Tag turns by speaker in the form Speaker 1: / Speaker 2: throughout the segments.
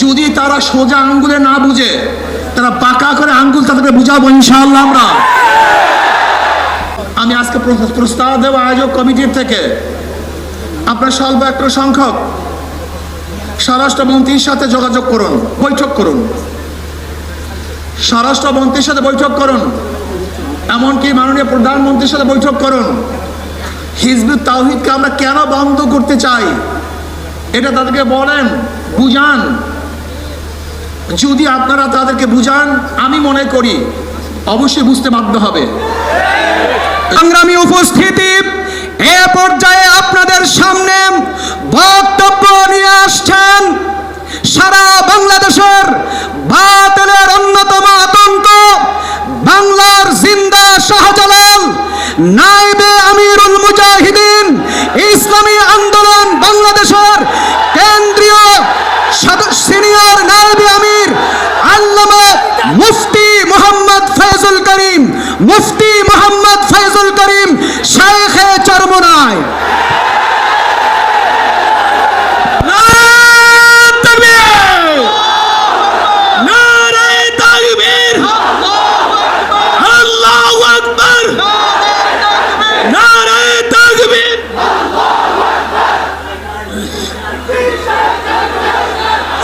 Speaker 1: যদি তারা সোজা আঙ্গুলে না বুঝে, তারা পাকা করে আঙ্গুল তাদেরকে বুঝাবো ইনশাআল্লাহ আমরা। আমি আজকে প্রস্তাব দেব আয়োজক কমিটির থেকে, আপনার স্বল্প একটা সংখ্যক স্বরাষ্ট্রমন্ত্রীর সাথে যোগাযোগ করুন, বৈঠক করুন, স্বরাষ্ট্রমন্ত্রীর সাথে বৈঠক করুন, এমনকি মাননীয় প্রধানমন্ত্রীর সাথে বৈঠক করুন। হিজবুত তাওহীদকে আমরা কেন বন্ধ করতে চাই এটা তাদেরকে বলেন, বুঝান। যদি আপনারা তাদেরকে বুঝান, আমি মনে করি অবশ্যই বুঝতে বাধ্য হবে।
Speaker 2: সংগ্রামী উপস্থিতি, এ পর্যায়ে আপনাদের সামনে বক্তব্য নিয়ে আসছেন সারা বাংলাদেশের বাতিলের অন্যতম আতঙ্ক, বাংলার জিন্দা শাহজালাল, নায়েবে আমিরুল মুজাহিদিন, ইসলামী আন্দোলন বাংলাদেশের কেন্দ্রীয় সিনিয়র নায়েবে আমির আল্লামা মুফতি মোহাম্মদ ফয়জুল করিম, মুফতি মোহাম্মদ ফয়জুল করিম শাইখে চরমোনাই।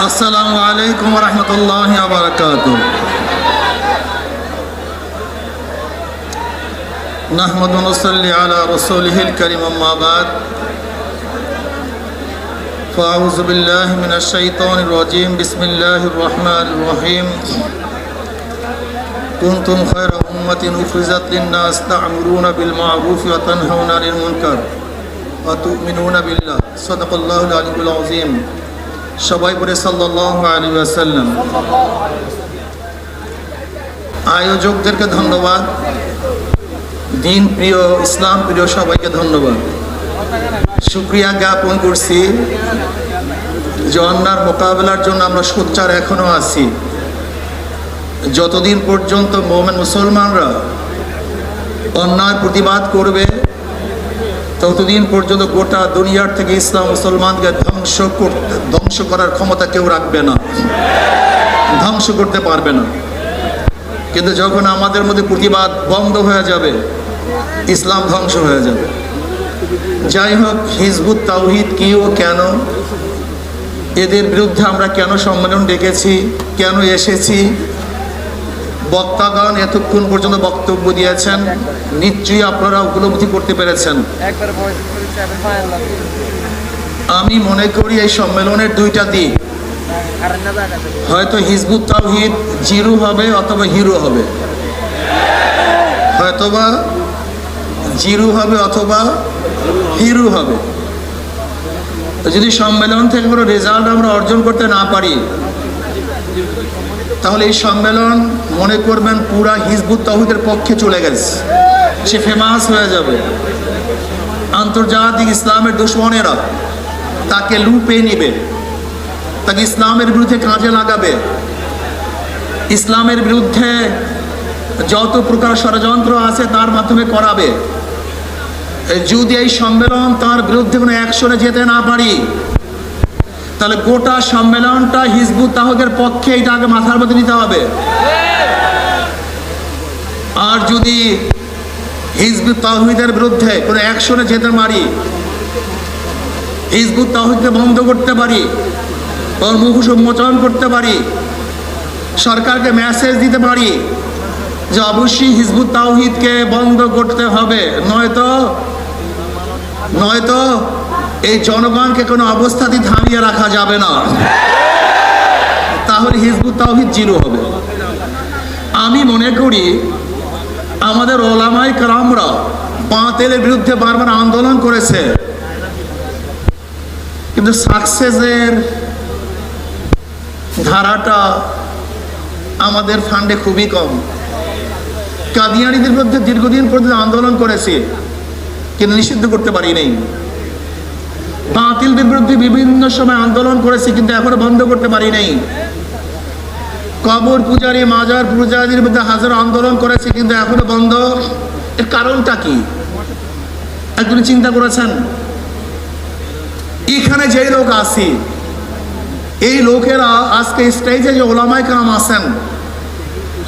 Speaker 1: আসসালামু আলাইকুম ওয়া রাহমাতুল্লাহি ওয়া বারাকাতুহু। নাহমাদু ওয়া নুসাল্লি আলা রাসূলিহিল কারীম, আম্মা বাদ। ফাআউযু বিল্লাহি মিনাশ শাইতানির রাজীম। বিসমিল্লাহির রাহমানির রাহিম। কুনতুম খায়রা উম্মাতিন উখরিজাত লিন-নাস তা'মুরুনা বিল মা'রুফি ওয়া তানহাউনা আনিল মুনকার ওয়া তু'মিনুনা বিল্লাহ। সাদাকাল্লাহুল আলিয়্যুল আযীম। সবাই বলে সাল্লাল্লাহু আলাইহি ওয়াসাল্লাম। আয়োজকদেরকে ধন্যবাদ, দিন প্রিয়, ইসলাম প্রিয় সবাইকে ধন্যবাদ। শুকরিয়া জ্ঞাপন করছি যে অন্যার মোকাবেলার জন্য আমরা সোচ্চার এখনো আছি। যতদিন পর্যন্ত মুমিন মুসলমানরা অন্যায় প্রতিবাদ করবে, ততদিন পর্যন্ত গোটা দুনিয়ার থেকে ইসলাম মুসলমানকে ধ্বংস করার ক্ষমতা কেউ রাখবে না, ধ্বংস করতে পারবে না। কিন্তু যখন আমাদের মধ্যে প্রতিবাদ বন্ধ হয়ে যাবে, ইসলাম ধ্বংস হয়ে যাবে। যাই হোক, হিজবুত তাওহীদ কি ও কেন, এদের বিরুদ্ধে আমরা কেন সম্মেলন ডেকেছি, কেন এসেছি, বক্তাগণ এতক্ষণ পর্যন্ত বক্তব্য দিয়েছেন, নিশ্চয়ই আপনারা উপলব্ধি করতে পেরেছেন। আমি মনে করি এই সম্মেলনের দুইটা দিক, হয়তো হিজবুত তাওহীদ জিরো হবে অথবা হিরো হবে, হয়তোবা জিরো হবে অথবা হিরো হবে। যদি সম্মেলন থেকে কোনো রেজাল্ট আমরা অর্জন করতে না পারি, তাহলে এই সম্মেলন মনে করবেন পুরা হিজবুত তাওহীদের পক্ষে চলে গেছে, সে ফেমাস হয়ে যাবে। আন্তর্জাতিক ইসলামের দুশ্মনেরা তাকে লুপে নিবে, তাকে ইসলামের বিরুদ্ধে কাজে লাগাবে, ইসলামের বিরুদ্ধে যত প্রকার ষড়যন্ত্র আছে তার মাধ্যমে করাবে। যদি এই সম্মেলন তার বিরুদ্ধে কোনো অ্যাকশনে যেতে না পারি, তাহলে গোটা সম্মেলনটা হিজবুত তাওহীদের পক্ষে, এটা আগে মাথার মধ্যে নিতে হবে। আর যদি হিজবুত তাওহীদের বিরুদ্ধে কোনো অ্যাকশনে যেতে পারি, হিজবুত তাওহীদকে বন্ধ করতে পারি, ওর মুখোশ উন্মোচন করতে পারি, সরকারকে মেসেজ দিতে পারি যে অবশ্যই হিজবুত তাওহীদকে বন্ধ করতে হবে, নয়তো এই জনগণকে কোনো অবস্থাতেই থামিয়ে রাখা যাবে না, তাহলে হিজবুত তাওহীদ জিরো হবে। আমি মনে করি আমাদের ওলামায়ে কেরামরা বাতিলের বিরুদ্ধে বারবার আন্দোলন করেছে, কিন্তু সাকসেসের ধারাটা আমাদের ফান্ডে খুবই কম। কাদিয়ানীদের বিরুদ্ধে দীর্ঘদিন পর্যন্ত আন্দোলন করেছি, কিন্তু নিষিদ্ধ করতে পারি নাই। বাতিলদের বিরুদ্ধে বিভিন্ন সময় আন্দোলন করেছি, কিন্তু এখনো বন্ধ করতে পারি নাই। কবর পূজারী, মাজার পূজারীর বিরুদ্ধে হাজারো আন্দোলন করেছি, কিন্তু এখনো বন্ধ। এর কারণটা কি একজন চিন্তা করেছেন? এখানে যে লোক আছি, এই লোকেরা আজকে স্টেজে যে ওলামায়ে কেরাম আছেন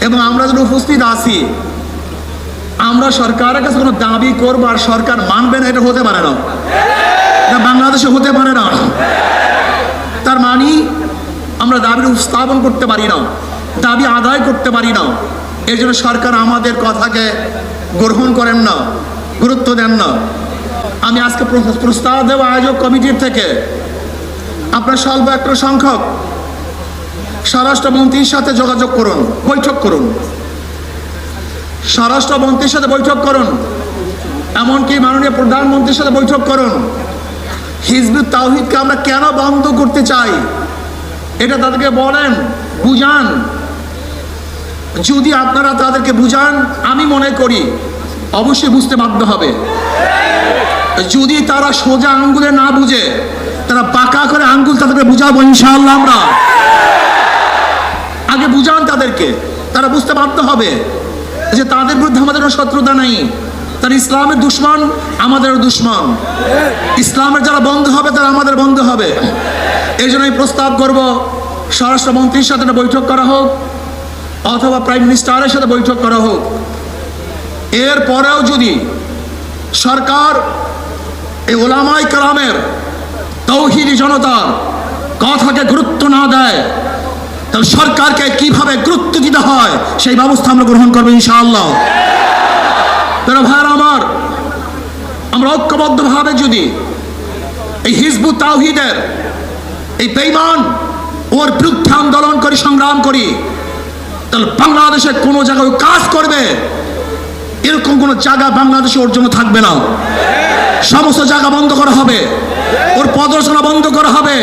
Speaker 1: এবং আমরা যারা উপস্থিত আছি, আমরা সরকারের কাছে কোনো দাবি করবো আর সরকার মানবে না, এটা হতে পারে না, এটা বাংলাদেশে হতে পারে না। তার মানে আমরা দাবি উপস্থাপন করতে পারি না, দাবি আদায় করতে পারি না। এই জন্য সরকার আমাদের কথাকে গ্রহণ করেন না, গুরুত্ব দেন না। আমি আজকে প্রস্তাব দেব আয়োজক কমিটির থেকে, আপনার স্বল্প একটা সংখ্যক স্বরাষ্ট্রমন্ত্রীর সাথে যোগাযোগ করুন, বৈঠক করুন, স্বরাষ্ট্রমন্ত্রীর সাথে বৈঠক করুন, এমনকি মাননীয় প্রধানমন্ত্রীর সাথে বৈঠক করুন। হিজবুত তাওহীদকে আমরা কেন বন্ধ করতে চাই এটা তাদেরকে বলেন, বুঝান। যদি আপনারা তাদেরকে বুঝান, আমি মনে করি অবশ্যই বুঝতে বাধ্য হবে। যদি তারা সোজা আঙ্গুলে না বুঝে, তারা বাঁকা করে আঙ্গুল তাদেরকে বুঝাবো ইনশাআল্লাহ। আমরা আগে বুঝান তাদেরকে, তারা বুঝতে বাধ্য হবে যে তাদের বিরুদ্ধে আমাদের কোনো শত্রুতা নেই। তারা ইসলামের দুশ্মন, আমাদেরও দুশ্মন। ইসলামের যারা বন্ধু হবে তারা আমাদের বন্ধু হবে। এই জন্য আমি প্রস্তাব করব স্বরাষ্ট্রমন্ত্রীর সাথে একটা বৈঠক করা হোক, অথবা প্রাইম মিনিস্টারের সাথে বৈঠক করা হোক। এরপরেও যদি সরকার এই ওলামায়ে কেরামের, তাওহীদি জনতার কথাকে গুরুত্ব না দেয়, তাহলে সরকারকে কিভাবে গুরুত্ব দিতে হয় সেই ব্যবস্থা আমরা গ্রহণ করবো ইনশাআল্লাহ। তারা ভাইয়েরা আমার, আমরা ঐক্যবদ্ধভাবে যদি এই হিজবুত তাওহীদের এই বেঈমান ওর বিরুদ্ধে আন্দোলন করি, সংগ্রাম করি, তাহলে বাংলাদেশে কোনো জায়গায় কাজ করবে এরকম কোনো জায়গা বাংলাদেশে ওর জন্য থাকবে না। সমস্ত জায়গা বন্ধ করা হবে, ওর প্রদর্শনা বন্ধ করা হবে,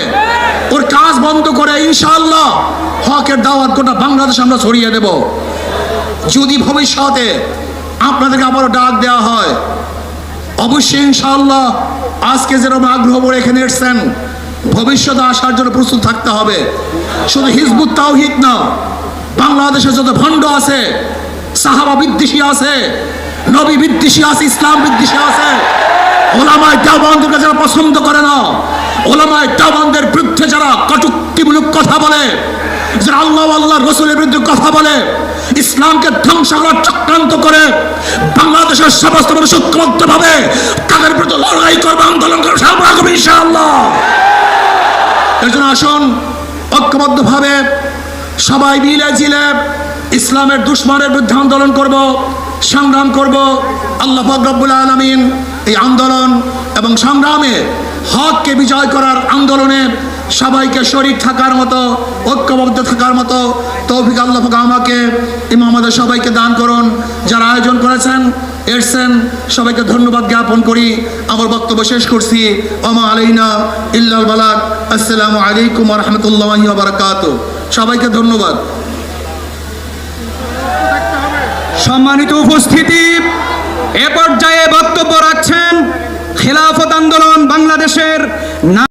Speaker 1: ওর কাজ বন্ধ করে ইনশাআল্লাহ হকের দাওয়াত গোটা বাংলাদেশ আমরা ছড়িয়ে দেব। যদি ভবিষ্যতে আপনাদেরকে আবারও ডাক দেওয়া হয়, অবশ্যই ইনশাআল্লাহ আজকে যেরকম আগ্রহ করে এখানে এসেছেন, ভবিষ্যতে আসার জন্য প্রস্তুত থাকতে হবে। শুধু হিজবুত তাওহীদ না, বাংলাদেশে যত ভণ্ড আছে, সাহাবা বিদ্বেষী আছে, নবী বিদ্বেষী আছে, ইসলাম বিদ্বেষী আছে, ওলামায়ে দেওবন্দকে যারা পছন্দ করে না, ওলামায়ে দেওবন্দের বিরুদ্ধে যারা কটূক্তিমূলক কথা বলে, যারা আল্লাহ আল্লাহর রাসূলের বিরুদ্ধে কথা বলে, ইসলামকে ধ্বংস করার চক্রান্ত করে, বাংলাদেশের সমস্ত মানুষ ঐক্যবদ্ধভাবে তাদের বিরুদ্ধে লড়াই করবে, আন্দোলন করবে ইনশাআল্লাহ। এর জন্য আসুন ঐক্যবদ্ধভাবে সবাই মিলে জিলে ইসলামের দুশ্মনের বিরুদ্ধে আন্দোলন করব, সংগ্রাম করব। আল্লাহ পাক রব্বুল আলামিন এই আন্দোলন এবং সংগ্রামে হককে বিজয় করার আন্দোলনে সবাইকে শরীক থাকার মতো, ঐক্যবদ্ধ থাকার মতো তৌফিক আল্লাহ পাক আমাকে এবং আমাদের সবাইকে দান করুন। যারা আয়োজন করেছেন, এসেছেন, সবাইকে ধন্যবাদ জ্ঞাপন করি। আমার বক্তব্য শেষ করছি। ওমা আলাইনা ইল্লাল বালাগ। আসসালামু আলাইকুম ওয়া রাহমাতুল্লাহি ওয়া বারাকাতুহু। সবাইকে ধন্যবাদ।
Speaker 2: সম্মানিত উপস্থিতি, এ পর্যায়ে বক্তব্য রাখছেন খেলাফত আন্দোলন বাংলাদেশের